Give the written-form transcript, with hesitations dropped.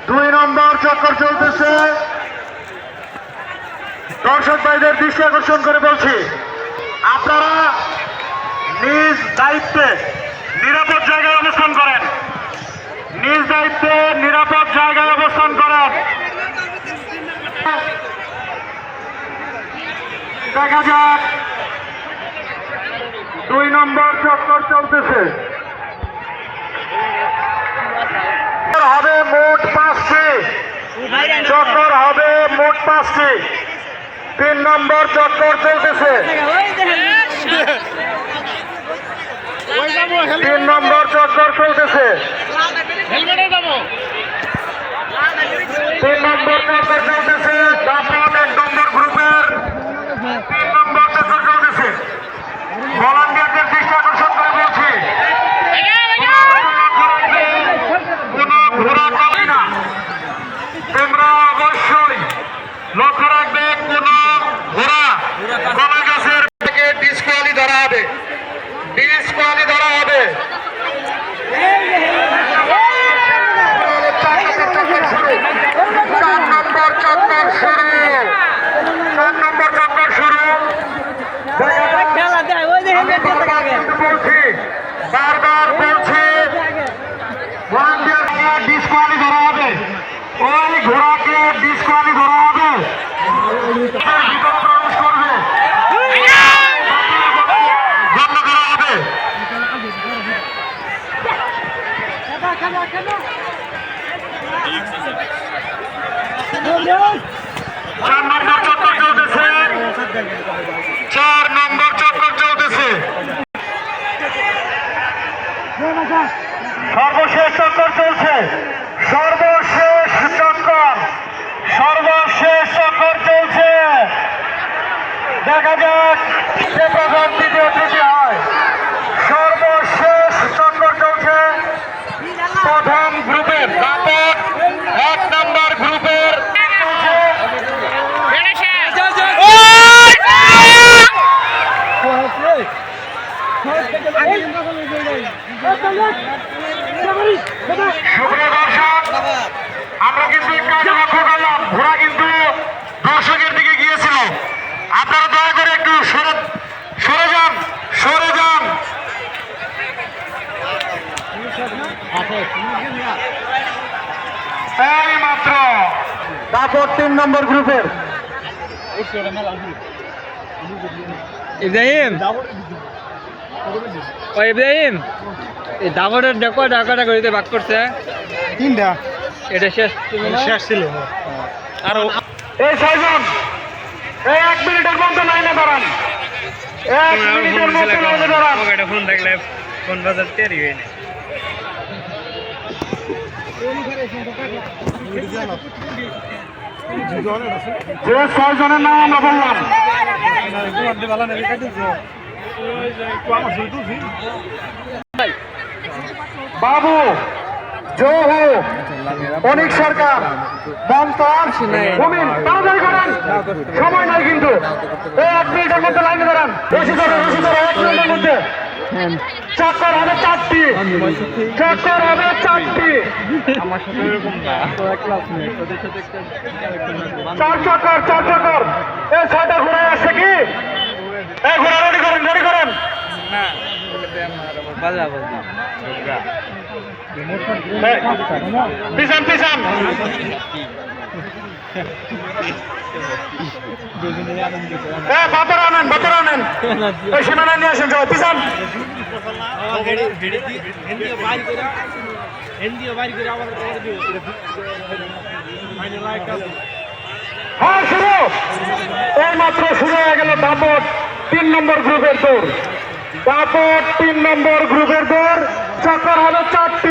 দুই নম্বর চক্কর চলতেছে। দর্শক ভাইদের দৃষ্টি আকর্ষণ করে বলছি, আপনারা নিজ দায়িত্বে নিরাপদ জায়গায় অবস্থান করেন। নিজ দায়িত্বে নিরাপদ জায়গায় অবস্থান করেন। দেখা যাক, 2 নম্বর চক্কর চলতেছে। হবে মোট 5টি চক্কর, হবে মোট 5টি। 3 নম্বর চক্কর চলতেছে। 3 নম্বর চক্কর চলতেছে। 3 নম্বর চক্কর চলতেছে। দাপট 1 নম্বর গ্রুপের 3 নম্বর চক্কর চলতেছে। ভলান্টিয়ারদের দৃষ্টি আকর্ষণ করে বলছি, কোন ঘোড়া পাবে না। তোমরা অবশ্যই লক্ষ্য রাখবে, কোন ঘোড়া কলা গাছের থেকে ডিসকুয়ালি ধরা হবে, ডিসকুয়ালি ধরা হবে। 4 নম্বর চক্কর শুরু। 4 নম্বর চক্কর শুরু। বলছি, বারবার বলছি, ডিসকুয়ালি ধরা হবে। ওই ঘোড়াকে ডিসকুয়ালি ধরা হবে। প্রবেশ করবে, বন্ধ করা হবে। 4 নম্বর চক্কর চলতেছে। 4 নম্বর চক্কর চলতেছে। সর্বশেষ চক্কর চলছে। সর্বশেষ চক্কর, সর্বশেষ চক্কর চলছে। দেখা যাক সে প্রথম দ্বিতীয় তৃতীয় হয়। সর্বশেষ চক্কর চলছে প্রথম গ্রুপের। দাপট 1 নম্বর গ্রুপের সুপ্রিয় দর্শক, আমরা কিন্তু একটু লক্ষ্য করলাম, ঘোড়া কিন্তু দর্শকের দিকে গিয়েছিল। আপনারা দয়া করে একটু সরে যান, সরে যান। এই মাত্র দাপট 3 নম্বর গ্রুপের ইব্রাহিম, ও ইব্রাহিম, এই দাবরের দেখো ডাকাটা করিতে বাক করছে 3টা। এটা শেষ শেষ ছিল। আরো এই 6 জন, এই 1 মিনিটের মধ্যে লাইনে দাঁড়ান। 1 মিনিটের মধ্যে লাইনে দাঁড়ান। ফোন থাকলে ফোন বাজার তৈরি হয়ে নেই। যে 6 জনের নাম আমরা বললাম, বাবু, জোহু, অনিক সরকার, মন্তর, মুমিন, তাড়াতাড়ি করেন, সময় নাই কিন্তু। এই 1 মিনিটের মধ্যে লাইনে দাঁড়ান। বেশি ধরে 1 মিনিটের মধ্যে চক্কর হবে 4টি। চক্কর হবে 4টি। 4 চক্কর, 4 চক্কর। এই 6টা ঘোড়ায় আসছে কি? এই ঘোড়া রেডি করেন, রেডি করেন। পিছান, পিছান। বাতার আনেন, বাতার আনেন। এই সীমানা নিয়ে আসেন সবাই, পিছান। হ্যাঁ, শুরু। এই মাত্র শুরু হয়ে গেল দাপট 3 নম্বর গ্রুপের দৌড়। দাপট 3 নম্বর গ্রুপের দৌড়। চক্কর হবে 4টি।